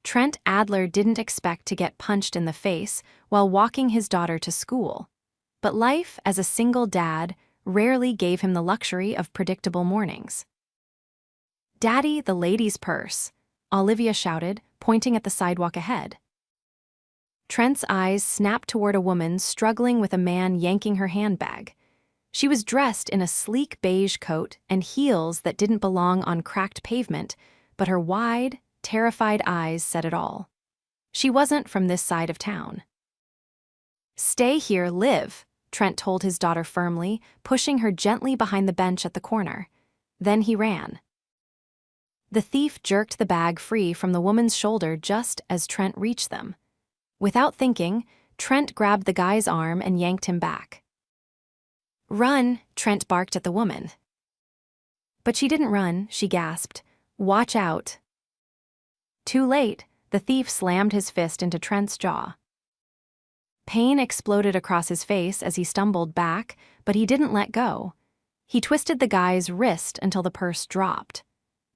Trent Adler didn't expect to get punched in the face while walking his daughter to school. But life as a single dad rarely gave him the luxury of predictable mornings. "Daddy, the lady's purse," Olivia shouted, pointing at the sidewalk ahead. Trent's eyes snapped toward a woman struggling with a man yanking her handbag. She was dressed in a sleek beige coat and heels that didn't belong on cracked pavement, but her wide, terrified eyes said it all. She wasn't from this side of town. "Stay here, Liv," Trent told his daughter firmly, pushing her gently behind the bench at the corner. Then he ran. The thief jerked the bag free from the woman's shoulder just as Trent reached them. Without thinking, Trent grabbed the guy's arm and yanked him back. "Run," Trent barked at the woman. But she didn't run, she gasped. "Watch out." Too late, the thief slammed his fist into Trent's jaw. Pain exploded across his face as he stumbled back, but he didn't let go. He twisted the guy's wrist until the purse dropped.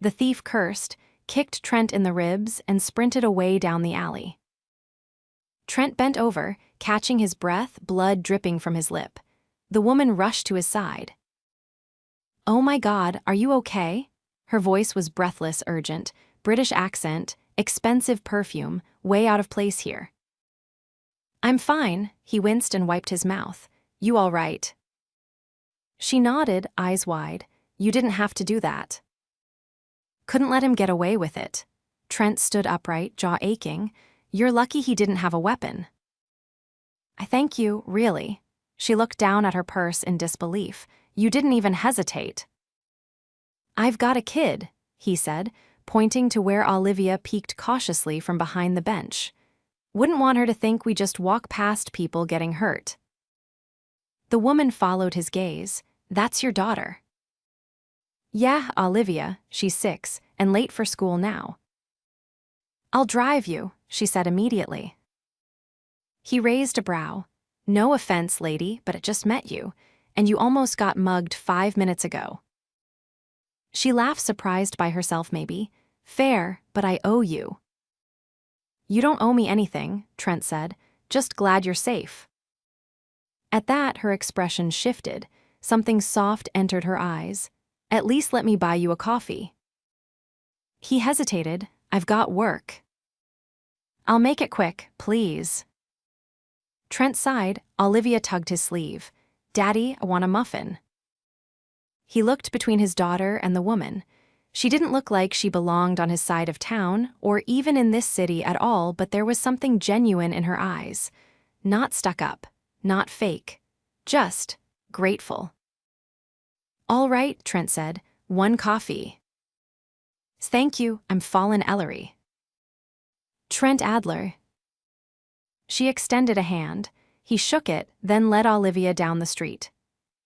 The thief cursed, kicked Trent in the ribs, and sprinted away down the alley. Trent bent over, catching his breath, blood dripping from his lip. The woman rushed to his side. "Oh my God, are you okay?" Her voice was breathless, urgent, British accent, expensive perfume, way out of place here. "I'm fine," he winced and wiped his mouth. "You all right?" She nodded, eyes wide. "You didn't have to do that." Couldn't let him get away with it. Trent stood upright, jaw aching. "You're lucky he didn't have a weapon." "I thank you, really." She looked down at her purse in disbelief. "You didn't even hesitate." "I've got a kid," he said, pointing to where Olivia peeked cautiously from behind the bench. "Wouldn't want her to think we just walk past people getting hurt." The woman followed his gaze. "That's your daughter." "Yeah, Olivia, she's 6, and late for school now." "I'll drive you," she said immediately. He raised a brow. "No offense, lady, but I just met you, and you almost got mugged 5 minutes ago." She laughed, surprised by herself maybe. "Fair, but I owe you." "You don't owe me anything," Trent said. "Just glad you're safe." At that, her expression shifted. Something soft entered her eyes. "At least let me buy you a coffee." He hesitated. "I've got work." "I'll make it quick, please." Trent sighed. Olivia tugged his sleeve. "Daddy, I want a muffin." He looked between his daughter and the woman. She didn't look like she belonged on his side of town, or even in this city at all, but there was something genuine in her eyes. Not stuck up, not fake, just grateful. "All right," Trent said. "One coffee." "Thank you, I'm Fallen Ellery." "Trent Adler." She extended a hand. He shook it, then led Olivia down the street.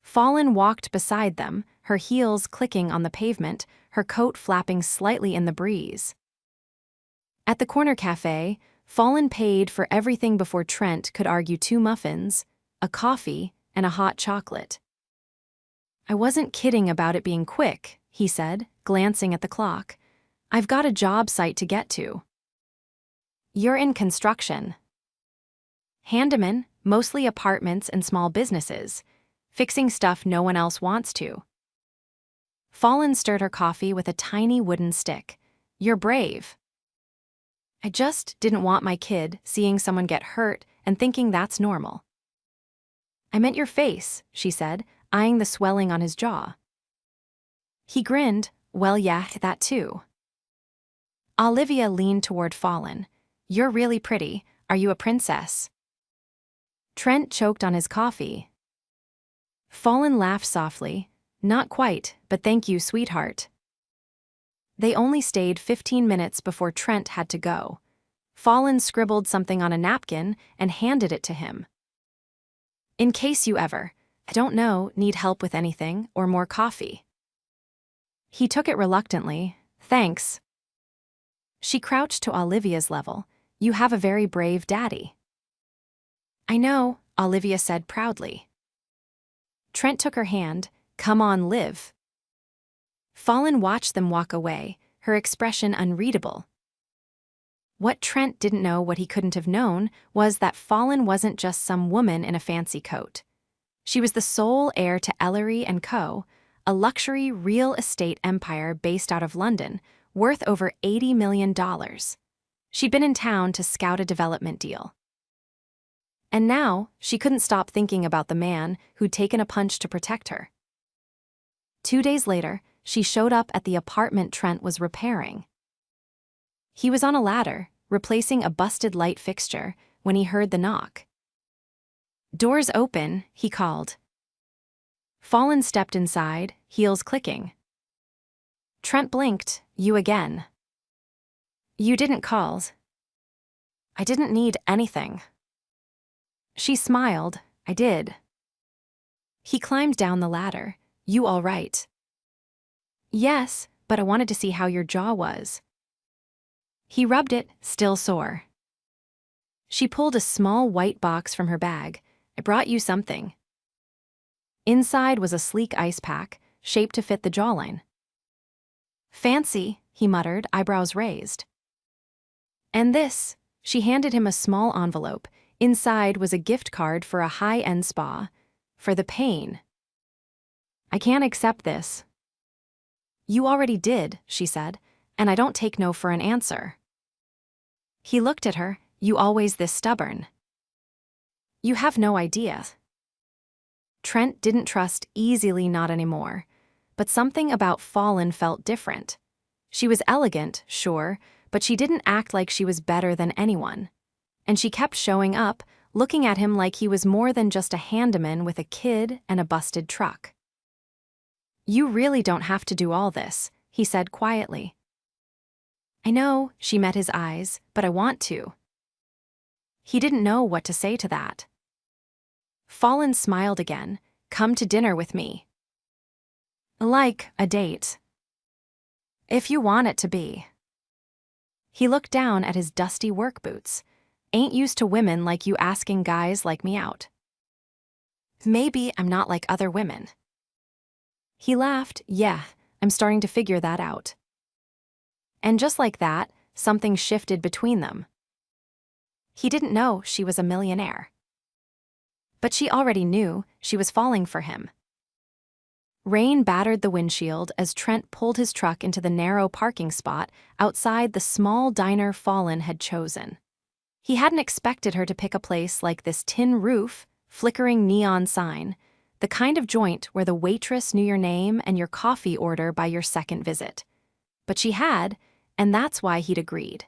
Fallen walked beside them, her heels clicking on the pavement, her coat flapping slightly in the breeze. At the corner cafe, Fallen paid for everything before Trent could argue 2 muffins, a coffee, and a hot chocolate. "I wasn't kidding about it being quick," he said, glancing at the clock. "I've got a job site to get to." "You're in construction." "Handyman, mostly apartments and small businesses. Fixing stuff no one else wants to." Fallen stirred her coffee with a tiny wooden stick. "You're brave." "I just didn't want my kid seeing someone get hurt and thinking that's normal." "I meant your face," she said, eyeing the swelling on his jaw. He grinned. "Well, yeah, that too." Olivia leaned toward Fallen. "You're really pretty. Are you a princess?" Trent choked on his coffee. Fallen laughed softly. "Not quite, but thank you, sweetheart." They only stayed 15 minutes before Trent had to go. Fallen scribbled something on a napkin and handed it to him. "In case you ever, I don't know, need help with anything or more coffee." He took it reluctantly. "Thanks." She crouched to Olivia's level. "You have a very brave daddy." "I know," Olivia said proudly. Trent took her hand. "Come on, Liv." Fallen watched them walk away, her expression unreadable. What Trent didn't know, what he couldn't have known, was that Fallon wasn't just some woman in a fancy coat. She was the sole heir to Ellery & Co., a luxury real estate empire based out of London, worth over $80 million. She'd been in town to scout a development deal. And now, she couldn't stop thinking about the man who'd taken a punch to protect her. 2 days later, she showed up at the apartment Trent was repairing. He was on a ladder, replacing a busted light fixture, when he heard the knock. "Doors open," he called. Fallon stepped inside, heels clicking. Trent blinked. "You again." "You didn't call." "I didn't need anything." She smiled. "I did." He climbed down the ladder. "You all right?" "Yes, but I wanted to see how your jaw was." He rubbed it, still sore. She pulled a small white box from her bag. "I brought you something." Inside was a sleek ice pack, shaped to fit the jawline. "Fancy," he muttered, eyebrows raised. "And this," she handed him a small envelope. Inside was a gift card for a high-end spa. "For the pain." "I can't accept this." "You already did," she said, "and I don't take no for an answer." He looked at her. "You always this stubborn." "You have no idea." Trent didn't trust easily, not anymore. But something about Fallon felt different. She was elegant, sure, but she didn't act like she was better than anyone. And she kept showing up, looking at him like he was more than just a handyman with a kid and a busted truck. "You really don't have to do all this," he said quietly. "I know," she met his eyes, "but I want to." He didn't know what to say to that. Fallon smiled again. "Come to dinner with me." "Like a date." "If you want it to be." He looked down at his dusty work boots. "Ain't used to women like you asking guys like me out." "Maybe I'm not like other women." He laughed. "Yeah, I'm starting to figure that out." And just like that, something shifted between them. He didn't know she was a millionaire. But she already knew she was falling for him. Rain battered the windshield as Trent pulled his truck into the narrow parking spot outside the small diner Fallon had chosen. He hadn't expected her to pick a place like this: tin roof, flickering neon sign, the kind of joint where the waitress knew your name and your coffee order by your second visit. But she had, and that's why he'd agreed.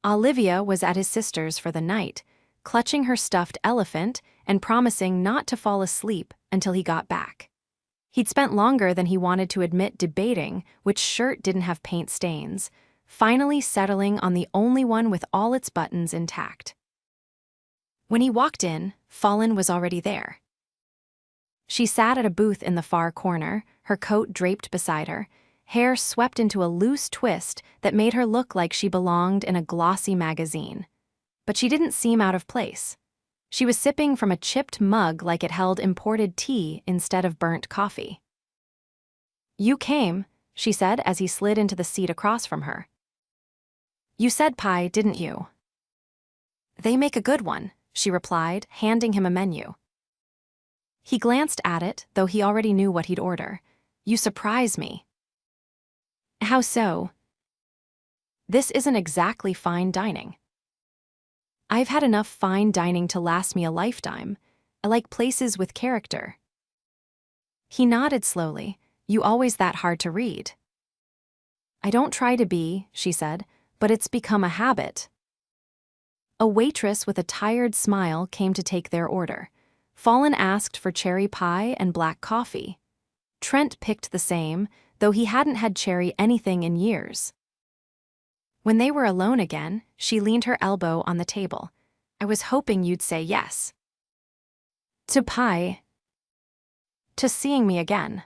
Olivia was at his sister's for the night, clutching her stuffed elephant and promising not to fall asleep until he got back. He'd spent longer than he wanted to admit debating which shirt didn't have paint stains, finally settling on the only one with all its buttons intact. When he walked in, Fallon was already there. She sat at a booth in the far corner, her coat draped beside her, hair swept into a loose twist that made her look like she belonged in a glossy magazine. But she didn't seem out of place. She was sipping from a chipped mug like it held imported tea instead of burnt coffee. "You came," she said as he slid into the seat across from her. "You said pie, didn't you?" "They make a good one," she replied, handing him a menu. He glanced at it, though he already knew what he'd order. "You surprise me." "How so?" "This isn't exactly fine dining." "I've had enough fine dining to last me a lifetime. I like places with character." He nodded slowly. "You always that hard to read?" "I don't try to be," she said, "but it's become a habit." A waitress with a tired smile came to take their order. Fallon asked for cherry pie and black coffee. Trent picked the same, though he hadn't had cherry anything in years. When they were alone again, she leaned her elbow on the table. "I was hoping you'd say yes." "To pie." "To seeing me again."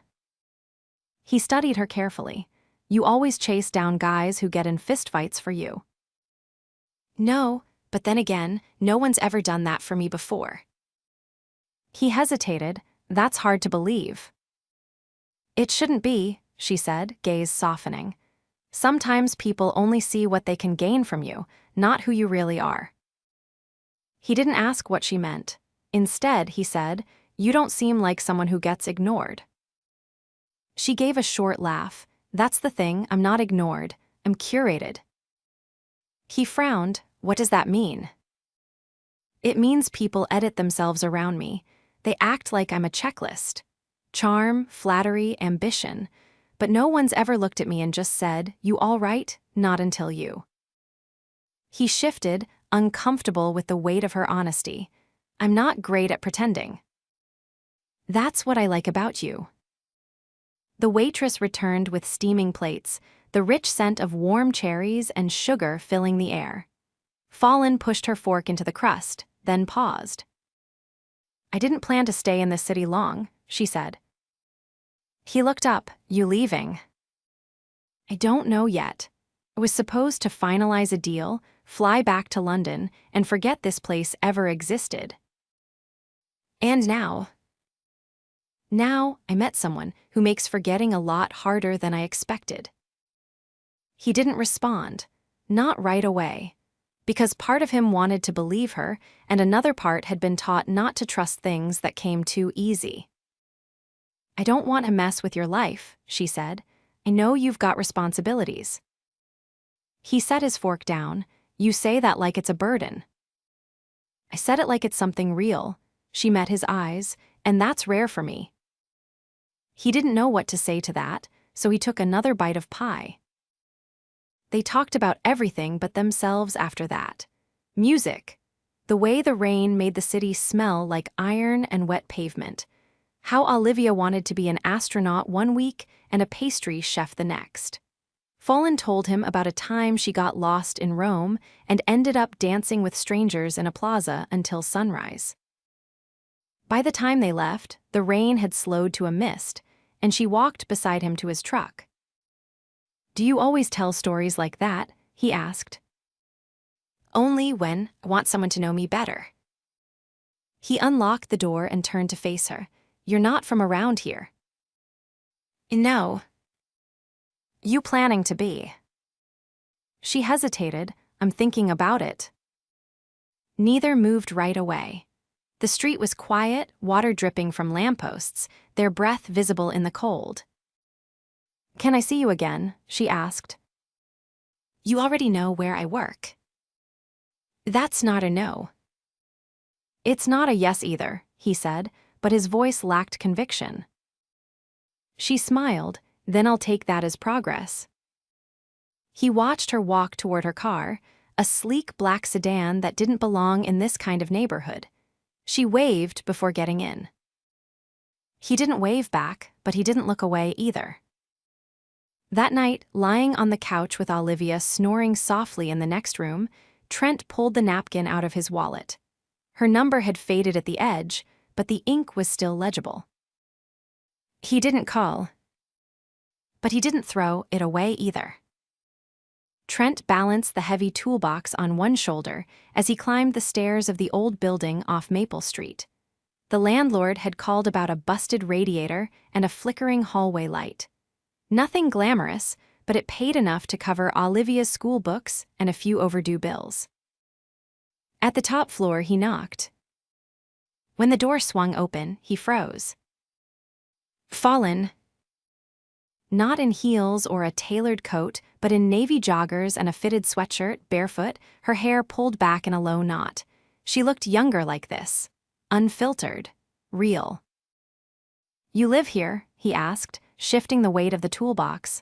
He studied her carefully. "You always chase down guys who get in fistfights for you." "No, but then again, no one's ever done that for me before." He hesitated. "That's hard to believe." "It shouldn't be," she said, gaze softening. Sometimes people only see what they can gain from you, not who you really are. He didn't ask what she meant. Instead, he said, "You don't seem like someone who gets ignored." She gave a short laugh. "That's the thing, I'm not ignored, I'm curated." He frowned. "What does that mean?" "It means people edit themselves around me. They act like I'm a checklist. Charm, flattery, ambition. But no one's ever looked at me and just said, 'You all right?' Not until you." He shifted, uncomfortable with the weight of her honesty. "I'm not great at pretending." "That's what I like about you." The waitress returned with steaming plates, the rich scent of warm cherries and sugar filling the air. Fallon pushed her fork into the crust, then paused. "I didn't plan to stay in this city long," she said. He looked up. "You leaving?" "I don't know yet. I was supposed to finalize a deal, fly back to London, and forget this place ever existed. And now I met someone who makes forgetting a lot harder than I expected." He didn't respond, not right away, because part of him wanted to believe her, and another part had been taught not to trust things that came too easy. "I don't want to mess with your life," she said. "I know you've got responsibilities." He set his fork down. "You say that like it's a burden." "I said it like it's something real." She met his eyes, "And that's rare for me." He didn't know what to say to that, so he took another bite of pie. They talked about everything but themselves after that. Music. The way the rain made the city smell like iron and wet pavement. How Olivia wanted to be an astronaut one week and a pastry chef the next. Fallon told him about a time she got lost in Rome and ended up dancing with strangers in a plaza until sunrise. By the time they left, the rain had slowed to a mist, and she walked beside him to his truck. "Do you always tell stories like that?" he asked. "Only when I want someone to know me better." He unlocked the door and turned to face her. "You're not from around here." "No." "You planning to be?" She hesitated. "I'm thinking about it." Neither moved right away. The street was quiet, water dripping from lampposts, their breath visible in the cold. "Can I see you again?" she asked. "You already know where I work." "That's not a no." "It's not a yes either," he said, but his voice lacked conviction. She smiled. "Then I'll take that as progress." He watched her walk toward her car, a sleek black sedan that didn't belong in this kind of neighborhood. She waved before getting in. He didn't wave back, but he didn't look away either. That night, lying on the couch with Olivia snoring softly in the next room, Trent pulled the napkin out of his wallet. Her number had faded at the edge, but the ink was still legible. He didn't call, but he didn't throw it away either. Trent balanced the heavy toolbox on one shoulder as he climbed the stairs of the old building off Maple Street. The landlord had called about a busted radiator and a flickering hallway light. Nothing glamorous, but it paid enough to cover Olivia's school books and a few overdue bills. At the top floor, he knocked. When the door swung open, he froze. Fallon. Not in heels or a tailored coat, but in navy joggers and a fitted sweatshirt, barefoot, her hair pulled back in a low knot. She looked younger like this. Unfiltered. Real. "You live here?" he asked, shifting the weight of the toolbox.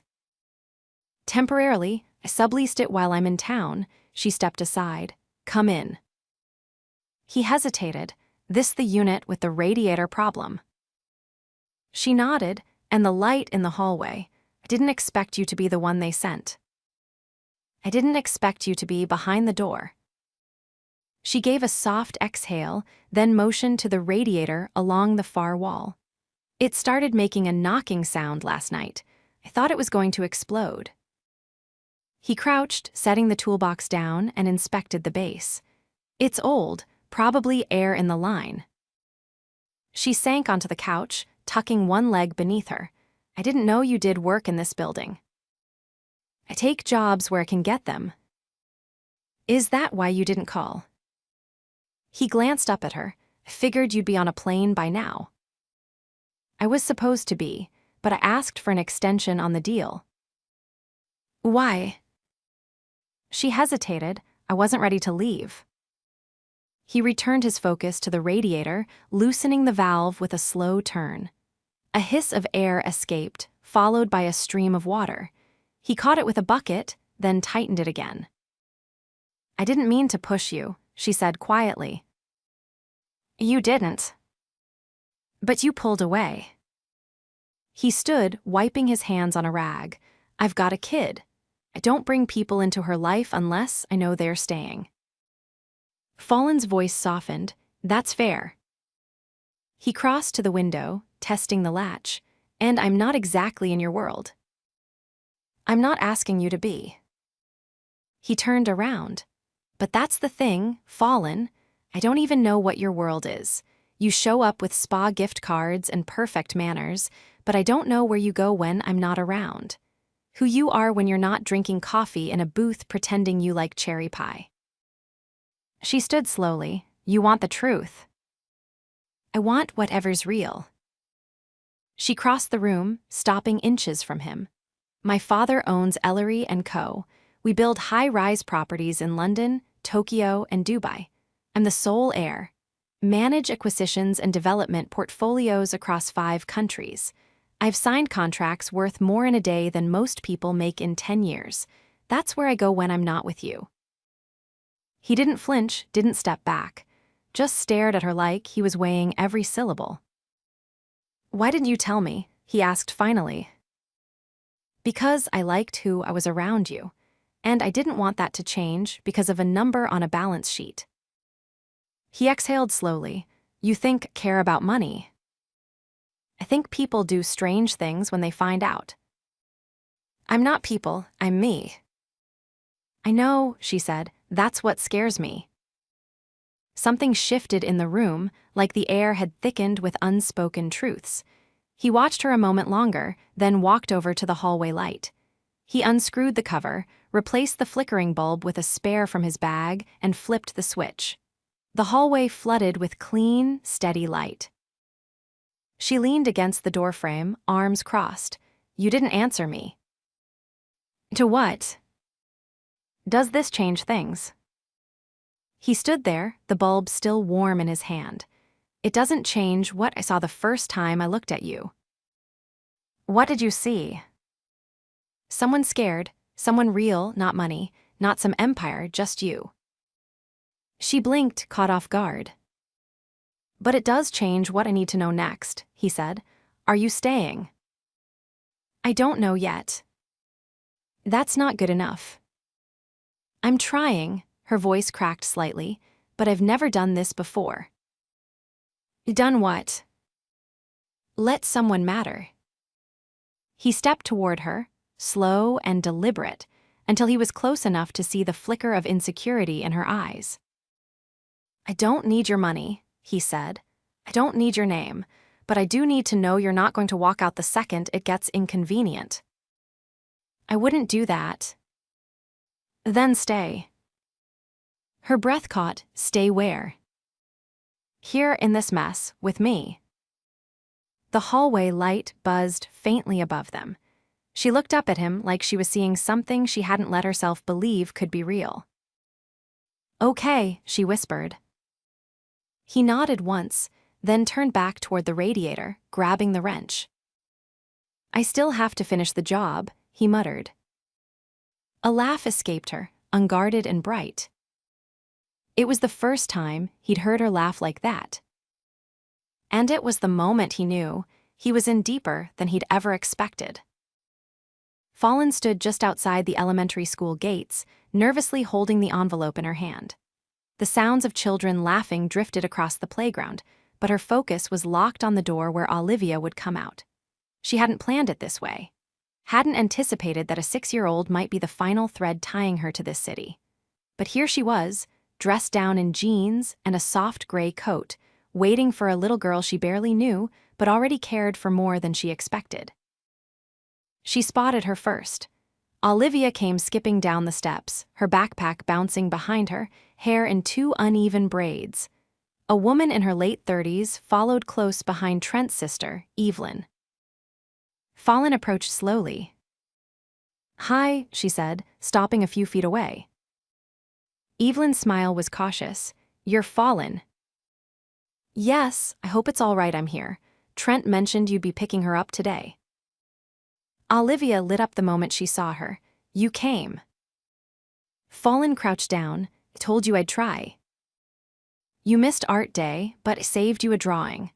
"Temporarily, I subleased it while I'm in town." She stepped aside. "Come in." He hesitated. "This the unit with the radiator problem?" She nodded, "And the light in the hallway. I didn't expect you to be the one they sent." "I didn't expect you to be behind the door." She gave a soft exhale, then motioned to the radiator along the far wall. "It started making a knocking sound last night. I thought it was going to explode." He crouched, setting the toolbox down, and inspected the base. "It's old, probably air in the line." She sank onto the couch, tucking one leg beneath her. "I didn't know you did work in this building." I take jobs where I can get them. Is that why you didn't call? He glanced up at her. Figured you'd be on a plane by now. I was supposed to be, but I asked for an extension on the deal. Why? She hesitated. I wasn't ready to leave. He returned his focus to the radiator, loosening the valve with a slow turn. A hiss of air escaped, followed by a stream of water. He caught it with a bucket, then tightened it again. I didn't mean to push you, she said quietly. You didn't. But you pulled away. He stood, wiping his hands on a rag. I've got a kid. I don't bring people into her life unless I know they're staying. Fallen's voice softened. That's fair. He crossed to the window, testing the latch. And I'm not exactly in your world. I'm not asking you to be. He turned around. But that's the thing, Fallen. I don't even know what your world is. You show up with spa gift cards and perfect manners, but I don't know where you go when I'm not around. Who you are when you're not drinking coffee in a booth pretending you like cherry pie. She stood slowly. You want the truth. I want whatever's real. She crossed the room, stopping inches from him. My father owns Ellery & Co. We build high-rise properties in London, Tokyo, and Dubai. I'm the sole heir. Manage acquisitions and development portfolios across 5 countries. I've signed contracts worth more in a day than most people make in 10 years. That's where I go when I'm not with you. He didn't flinch, didn't step back. Just stared at her like he was weighing every syllable. Why didn't you tell me? He asked finally. Because I liked who I was around you. And I didn't want that to change because of a number on a balance sheet. He exhaled slowly. You think care about money. I think people do strange things when they find out. I'm not people, I'm me. I know, she said, that's what scares me. Something shifted in the room, like the air had thickened with unspoken truths. He watched her a moment longer, then walked over to the hallway light. He unscrewed the cover, replaced the flickering bulb with a spare from his bag, and flipped the switch. The hallway flooded with clean, steady light. She leaned against the doorframe, arms crossed. You didn't answer me. To what? Does this change things? He stood there, the bulb still warm in his hand. It doesn't change what I saw the first time I looked at you. What did you see? Someone scared, someone real, not money, not some empire, just you. She blinked, caught off guard. But it does change what I need to know next, he said. Are you staying? I don't know yet. That's not good enough. I'm trying, her voice cracked slightly, but I've never done this before. Done what? Let someone matter. He stepped toward her, slow and deliberate, until he was close enough to see the flicker of insecurity in her eyes. I don't need your money, he said. I don't need your name, but I do need to know you're not going to walk out the second it gets inconvenient. I wouldn't do that. Then stay. Her breath caught, stay where? Here in this mess, with me. The hallway light buzzed faintly above them. She looked up at him like she was seeing something she hadn't let herself believe could be real. Okay, she whispered. He nodded once, then turned back toward the radiator, grabbing the wrench. I still have to finish the job, he muttered. A laugh escaped her, unguarded and bright. It was the first time he'd heard her laugh like that. And it was the moment he knew he was in deeper than he'd ever expected. Fallen stood just outside the elementary school gates, nervously holding the envelope in her hand. The sounds of children laughing drifted across the playground, but her focus was locked on the door where Olivia would come out. She hadn't planned it this way. Hadn't anticipated that a 6-year-old might be the final thread tying her to this city. But here she was, dressed down in jeans and a soft gray coat, waiting for a little girl she barely knew, but already cared for more than she expected. She spotted her first. Olivia came skipping down the steps, her backpack bouncing behind her, hair in two uneven braids. A woman in her late 30s followed close behind Trent's sister, Evelyn. Fallon approached slowly. "Hi," she said, stopping a few feet away. Evelyn's smile was cautious. "You're Fallon." "Yes, I hope it's all right I'm here. Trent mentioned you'd be picking her up today." Olivia lit up the moment she saw her. "You came." Fallon crouched down. "I told you I'd try." "You missed art day, but it saved you a drawing."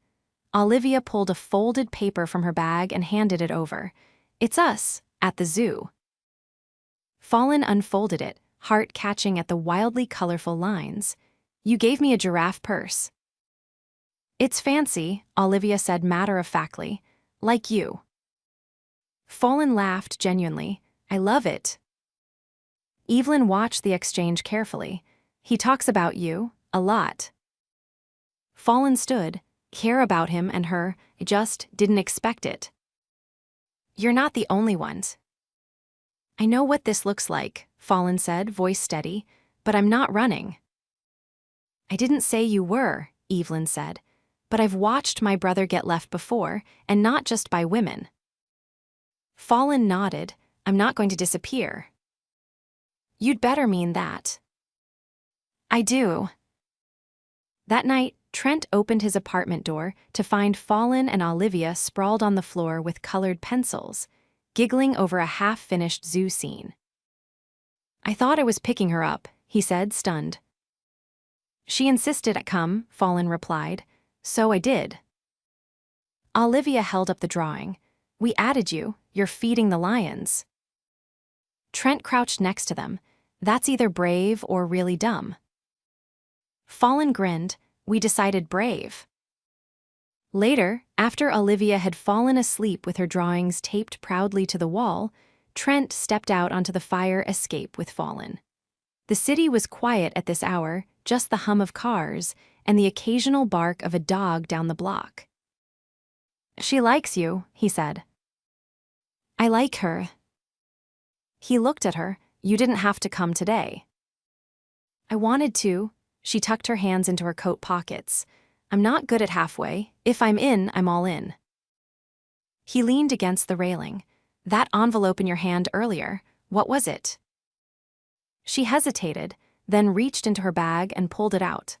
Olivia pulled a folded paper from her bag and handed it over. "It's us, at the zoo." Fallon unfolded it, heart catching at the wildly colorful lines. "You gave me a giraffe purse." "It's fancy," Olivia said matter-of-factly. "Like you." Fallon laughed genuinely. "I love it." Evelyn watched the exchange carefully. "He talks about you, a lot." Fallon stood. "Care about him and her, I just didn't expect it." "You're not the only ones." "I know what this looks like," Fallon said, voice steady, "but I'm not running." "I didn't say you were," Evelyn said, "but I've watched my brother get left before, and not just by women." Fallon nodded. "I'm not going to disappear." "You'd better mean that." "I do." That night, Trent opened his apartment door to find Fallon and Olivia sprawled on the floor with colored pencils, giggling over a half-finished zoo scene. "I thought I was picking her up," he said, stunned. "She insisted I come," Fallon replied. "So I did." Olivia held up the drawing. "We added you. You're feeding the lions." Trent crouched next to them. "That's either brave or really dumb." Fallon grinned. "We decided brave." Later, after Olivia had fallen asleep with her drawings taped proudly to the wall, Trent stepped out onto the fire escape with Fallon. The city was quiet at this hour, just the hum of cars and the occasional bark of a dog down the block. "She likes you," he said. "I like her." He looked at her. "You didn't have to come today." "I wanted to." She tucked her hands into her coat pockets. "I'm not good at halfway. If I'm in, I'm all in." He leaned against the railing. "That envelope in your hand earlier, what was it?" She hesitated, then reached into her bag and pulled it out.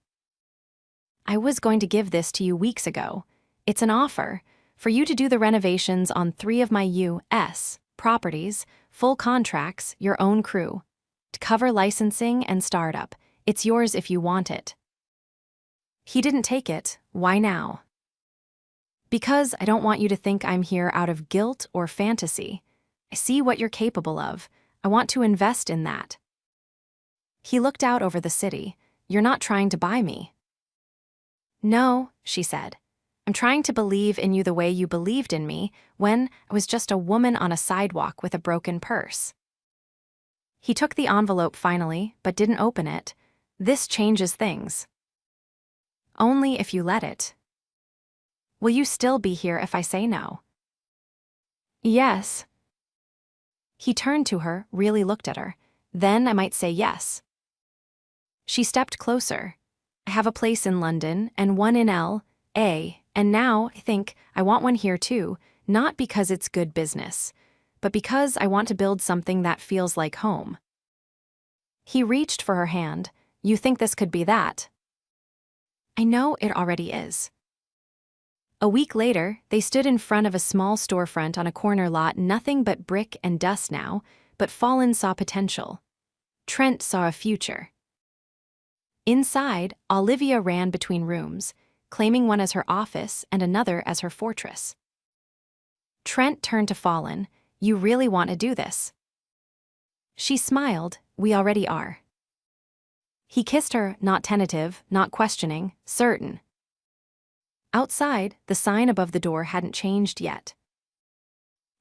"I was going to give this to you weeks ago. It's an offer for you to do the renovations on 3 of my U.S. properties, full contracts, your own crew. To cover licensing and startup. It's yours if you want it." He didn't take it. "Why now?" "Because I don't want you to think I'm here out of guilt or fantasy. I see what you're capable of. I want to invest in that." He looked out over the city. "You're not trying to buy me." "No," she said. "I'm trying to believe in you the way you believed in me when I was just a woman on a sidewalk with a broken purse." He took the envelope finally, but didn't open it. "This changes things." "Only if you let it." "Will you still be here if I say no?" "Yes." He turned to her, really looked at her. "Then I might say yes." She stepped closer. "I have a place in London and one in L.A., and now, I think, I want one here too, not because it's good business, but because I want to build something that feels like home." He reached for her hand. "You think this could be that?" "I know it already is." A week later, they stood in front of a small storefront on a corner lot, nothing but brick and dust now, but Fallon saw potential. Trent saw a future. Inside, Olivia ran between rooms, claiming one as her office and another as her fortress. Trent turned to Fallon. "You really want to do this?" She smiled. "We already are." He kissed her, not tentative, not questioning, certain. Outside, the sign above the door hadn't changed yet.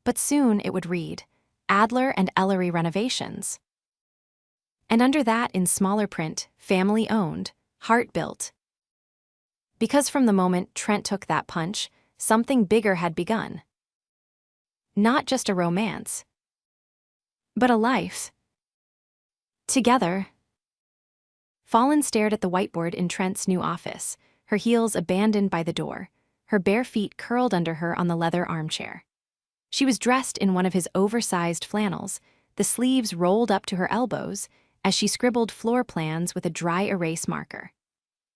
But soon it would read, "Adler and Ellery Renovations." And under that, in smaller print, family-owned, heart-built. Because from the moment Trent took that punch, something bigger had begun. Not just a romance, but a life. Together. Fallon stared at the whiteboard in Trent's new office, her heels abandoned by the door, her bare feet curled under her on the leather armchair. She was dressed in one of his oversized flannels, the sleeves rolled up to her elbows, as she scribbled floor plans with a dry erase marker.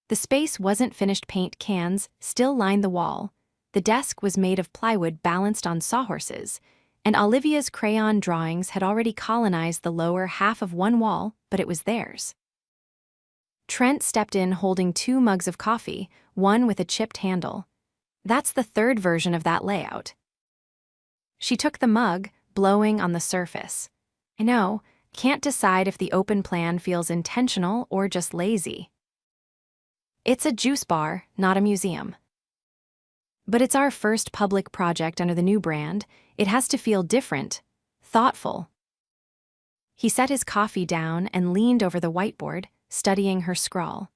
The space wasn't finished paint cans still lined the wall, the desk was made of plywood balanced on sawhorses, and Olivia's crayon drawings had already colonized the lower half of one wall, but it was theirs. Trent stepped in holding 2 mugs of coffee, one with a chipped handle. That's the third version of that layout. She took the mug, blowing on the surface. I know, can't decide if the open plan feels intentional or just lazy. It's a juice bar, not a museum. But it's our first public project under the new brand. It has to feel different, thoughtful. He set his coffee down and leaned over the whiteboard, studying her scrawl.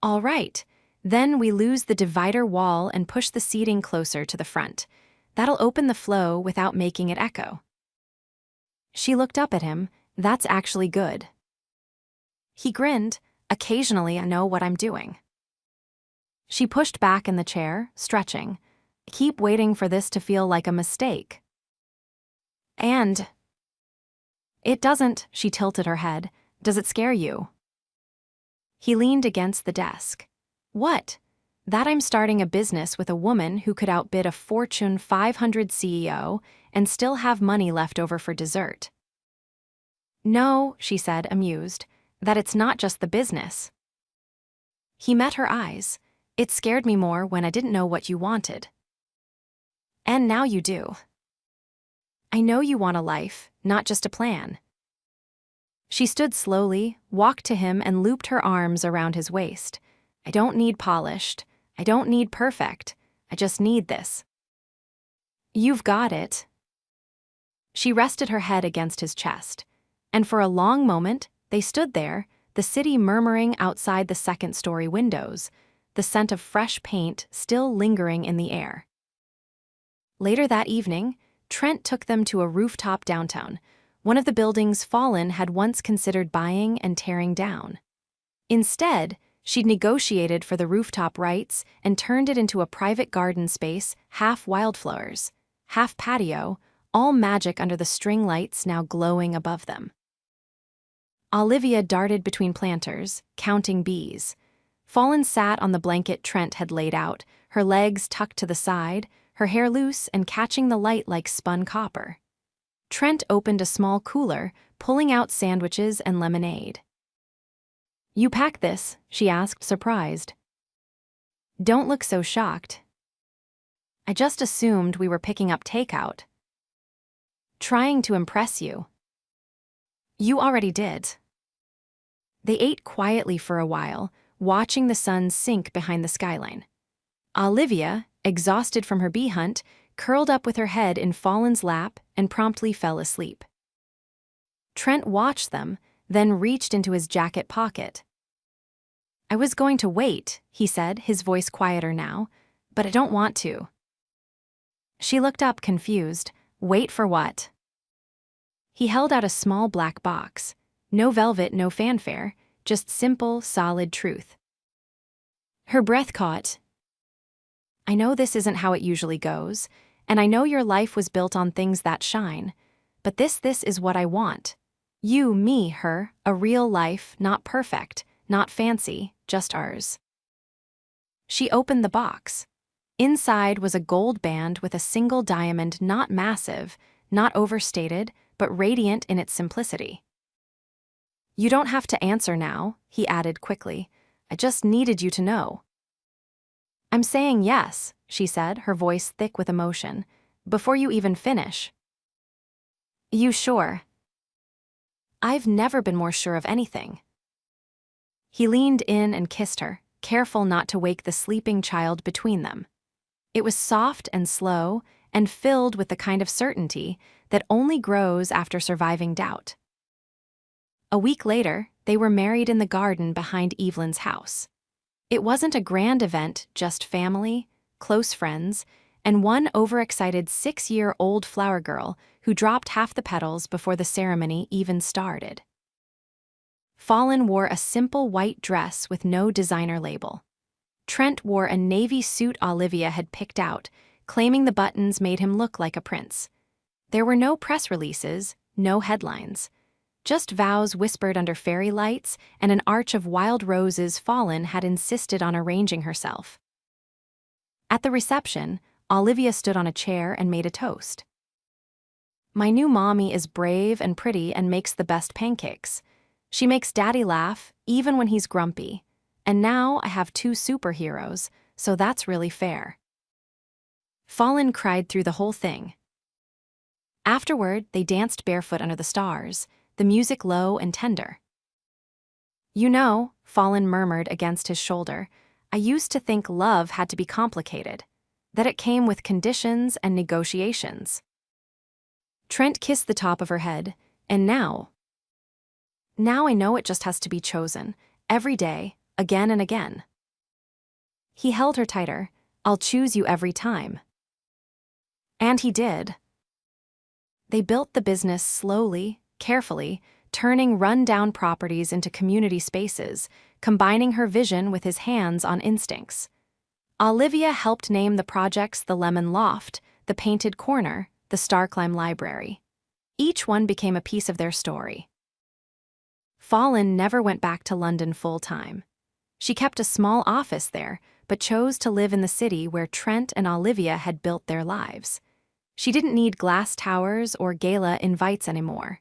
All right, then we lose the divider wall and push the seating closer to the front. That'll open the flow without making it echo. She looked up at him. That's actually good. He grinned. Occasionally I know what I'm doing. She pushed back in the chair, stretching. Keep waiting for this to feel like a mistake. And it doesn't, she tilted her head. Does it scare you? He leaned against the desk. What? That I'm starting a business with a woman who could outbid a Fortune 500 CEO and still have money left over for dessert. No, she said, amused, that it's not just the business. He met her eyes. It scared me more when I didn't know what you wanted. And now you do. I know you want a life, not just a plan. She stood slowly, walked to him and looped her arms around his waist. I don't need polished. I don't need perfect. I just need this. You've got it. She rested her head against his chest, and for a long moment they stood there, the city murmuring outside the second-story windows, the scent of fresh paint still lingering in the air. Later that evening, Trent took them to a rooftop downtown, one of the buildings Fallon had once considered buying and tearing down. Instead, she'd negotiated for the rooftop rights and turned it into a private garden space, half wildflowers, half patio, all magic under the string lights now glowing above them. Olivia darted between planters, counting bees. Fallon sat on the blanket Trent had laid out, her legs tucked to the side, her hair loose and catching the light like spun copper. Trent opened a small cooler, pulling out sandwiches and lemonade. You pack this? She asked, surprised. Don't look so shocked. I just assumed we were picking up takeout. Trying to impress you. You already did. They ate quietly for a while, watching the sun sink behind the skyline. Olivia, exhausted from her bee hunt, curled up with her head in Fallon's lap and promptly fell asleep. Trent watched them, then reached into his jacket pocket. I was going to wait, he said, his voice quieter now, but I don't want to. She looked up, confused. Wait for what? He held out a small black box. No velvet, no fanfare, just simple, solid truth. Her breath caught. I know this isn't how it usually goes, and I know your life was built on things that shine, but this is what I want. You, me, her, a real life, not perfect, not fancy, just ours. She opened the box. Inside was a gold band with a single diamond, not massive, not overstated, but radiant in its simplicity. You don't have to answer now, he added quickly. I just needed you to know. I'm saying yes, she said, her voice thick with emotion, before you even finish. You sure? I've never been more sure of anything. He leaned in and kissed her, careful not to wake the sleeping child between them. It was soft and slow and filled with the kind of certainty that only grows after surviving doubt. A week later, they were married in the garden behind Evelyn's house. It wasn't a grand event, just family, close friends, and one overexcited 6-year-old flower girl who dropped half the petals before the ceremony even started. Fallen wore a simple white dress with no designer label. Trent wore a navy suit Olivia had picked out, claiming the buttons made him look like a prince. There were no press releases, no headlines. Just vows whispered under fairy lights and an arch of wild roses Fallen had insisted on arranging herself. At the reception, Olivia stood on a chair and made a toast. "My new mommy is brave and pretty and makes the best pancakes. She makes Daddy laugh, even when he's grumpy. And now I have 2 superheroes, so that's really fair." Fallen cried through the whole thing. Afterward, they danced barefoot under the stars, the music low and tender. "You know," Fallen murmured against his shoulder, "I used to think love had to be complicated, that it came with conditions and negotiations." Trent kissed the top of her head, and now I know it just has to be chosen, every day, again and again." He held her tighter. "I'll choose you every time." And he did. They built the business slowly, carefully, turning run-down properties into community spaces, combining her vision with his hands-on instincts. Olivia helped name the projects the Lemon Loft, the Painted Corner, the Starclimb Library. Each one became a piece of their story. Fallen never went back to London full-time. She kept a small office there, but chose to live in the city where Trent and Olivia had built their lives. She didn't need glass towers or gala invites anymore.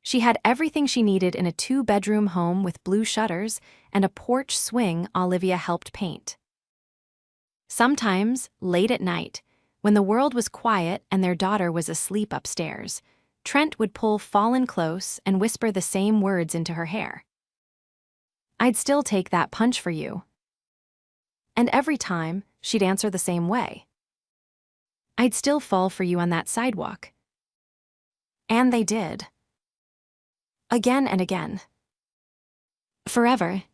She had everything she needed in a 2-bedroom home with blue shutters and a porch swing Olivia helped paint. Sometimes, late at night, when the world was quiet and their daughter was asleep upstairs, Trent would pull Fallen close and whisper the same words into her hair. "I'd still take that punch for you." And every time, she'd answer the same way. "I'd still fall for you on that sidewalk." And they did. Again and again. Forever,